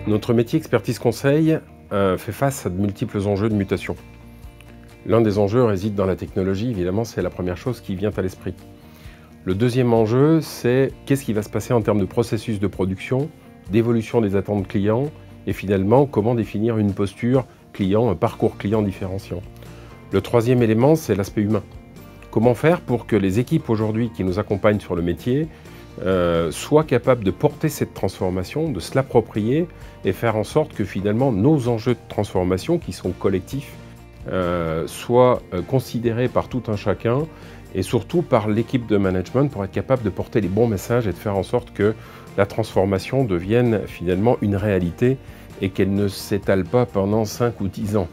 Notre métier expertise conseil fait face à de multiples enjeux de mutation. L'un des enjeux réside dans la technologie, évidemment, c'est la première chose qui vient à l'esprit. Le deuxième enjeu, c'est qu'est-ce qui va se passer en termes de processus de production, d'évolution des attentes clients, et finalement, comment définir une posture client, un parcours client différenciant. Le troisième élément, c'est l'aspect humain. Comment faire pour que les équipes aujourd'hui qui nous accompagnent sur le métier soient capables de porter cette transformation, de se l'approprier et faire en sorte que finalement nos enjeux de transformation qui sont collectifs soient considérés par tout un chacun et surtout par l'équipe de management pour être capable de porter les bons messages et de faire en sorte que la transformation devienne finalement une réalité et qu'elle ne s'étale pas pendant 5 ou 10 ans.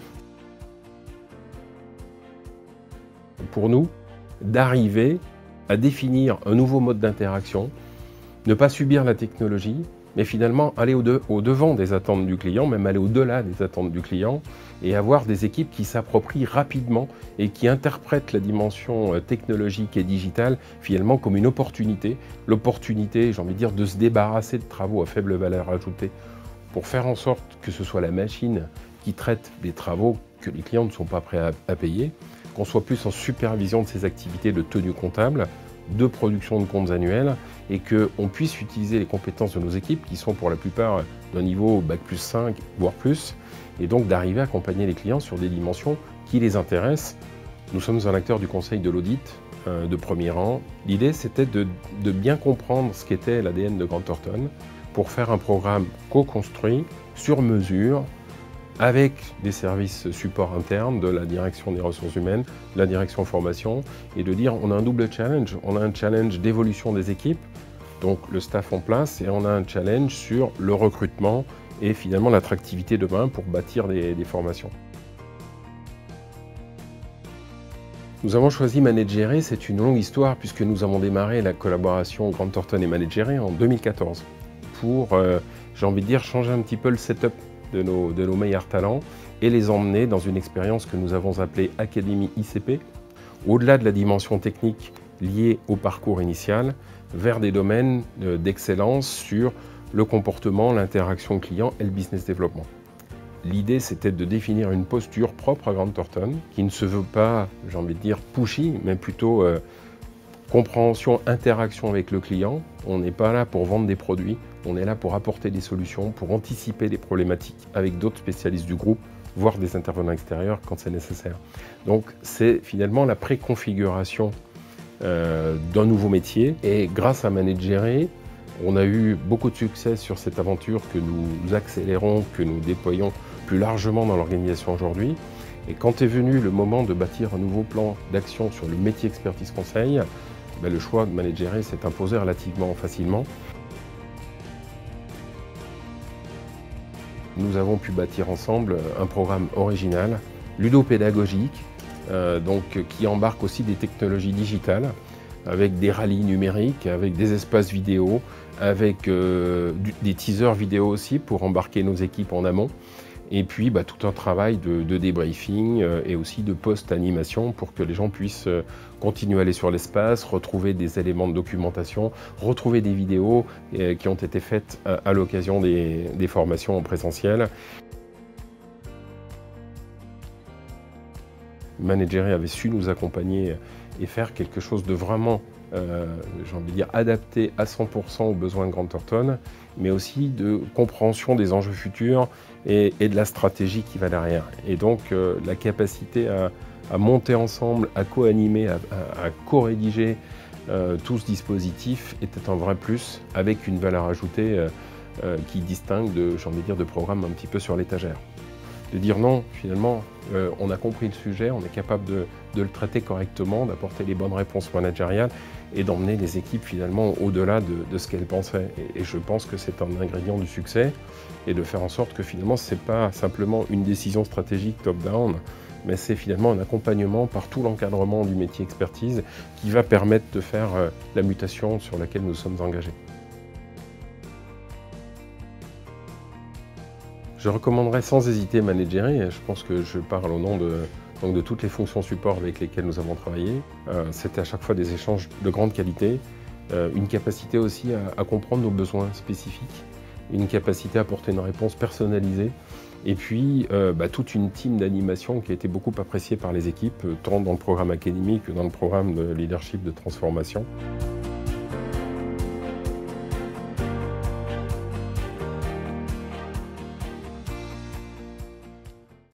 Pour nous, d'arriver à définir un nouveau mode d'interaction, ne pas subir la technologie, mais finalement aller au-devant des attentes du client, même aller au-delà des attentes du client, et avoir des équipes qui s'approprient rapidement et qui interprètent la dimension technologique et digitale finalement comme une opportunité. L'opportunité, j'ai envie de dire, de se débarrasser de travaux à faible valeur ajoutée pour faire en sorte que ce soit la machine qui traite des travaux que les clients ne sont pas prêts à payer, qu'on soit plus en supervision de ces activités de tenue comptable, de production de comptes annuels et qu'on puisse utiliser les compétences de nos équipes qui sont pour la plupart d'un niveau Bac+5 voire plus et donc d'arriver à accompagner les clients sur des dimensions qui les intéressent. Nous sommes un acteur du conseil de l'audit de premier rang. L'idée c'était de bien comprendre ce qu'était l'ADN de Grant Thornton pour faire un programme co-construit sur mesure avec des services support internes de la direction des ressources humaines, de la direction formation, et de dire on a un double challenge. On a un challenge d'évolution des équipes, donc le staff en place, et on a un challenge sur le recrutement et finalement l'attractivité demain pour bâtir des formations. Nous avons choisi Managérer, c'est une longue histoire puisque nous avons démarré la collaboration Grant Thornton et Managérer en 2014 pour, j'ai envie de dire, changer un petit peu le setup de nos meilleurs talents et les emmener dans une expérience que nous avons appelée Académie ICP, au-delà de la dimension technique liée au parcours initial, vers des domaines d'excellence sur le comportement, l'interaction client et le business développement. L'idée, c'était de définir une posture propre à Grant Thornton, qui ne se veut pas, j'ai envie de dire, pushy, mais plutôt compréhension, interaction avec le client. On n'est pas là pour vendre des produits, on est là pour apporter des solutions, pour anticiper les problématiques avec d'autres spécialistes du groupe, voire des intervenants extérieurs quand c'est nécessaire. Donc c'est finalement la préconfiguration d'un nouveau métier. Et grâce à Managérer, on a eu beaucoup de succès sur cette aventure que nous accélérons, que nous déployons plus largement dans l'organisation aujourd'hui. Et quand est venu le moment de bâtir un nouveau plan d'action sur le métier expertise conseil, le choix de Managérer s'est imposé relativement facilement. Nous avons pu bâtir ensemble un programme original, ludopédagogique, qui embarque aussi des technologies digitales, avec des rallyes numériques, avec des espaces vidéo, avec des teasers vidéo aussi pour embarquer nos équipes en amont. Et puis tout un travail de débriefing et aussi de post-animation pour que les gens puissent continuer à aller sur l'espace, retrouver des éléments de documentation, retrouver des vidéos qui ont été faites à l'occasion des formations en présentiel. Managérer avait su nous accompagner et faire quelque chose de vraiment, j'ai envie de dire, adapté à 100% aux besoins de Grant Thornton, mais aussi de compréhension des enjeux futurs et de la stratégie qui va derrière. Et donc la capacité à monter ensemble, à co-animer, à co-rédiger tout ce dispositif était un vrai plus, avec une valeur ajoutée qui distingue j'ai envie de dire, de programmes un petit peu sur l'étagère. De dire non, finalement, on a compris le sujet, on est capable de le traiter correctement, d'apporter les bonnes réponses managériales et d'emmener les équipes finalement au-delà de ce qu'elles pensaient. Et je pense que c'est un ingrédient du succès et de faire en sorte que finalement, ce n'est pas simplement une décision stratégique top-down, mais c'est finalement un accompagnement par tout l'encadrement du métier expertise qui va permettre de faire la mutation sur laquelle nous sommes engagés. Je recommanderais sans hésiter Managérer, je pense que je parle au nom de toutes les fonctions support avec lesquelles nous avons travaillé. C'était à chaque fois des échanges de grande qualité, une capacité aussi à comprendre nos besoins spécifiques une capacité à apporter une réponse personnalisée. Et puis, toute une team d'animation qui a été beaucoup appréciée par les équipes, tant dans le programme académique que dans le programme de leadership de transformation.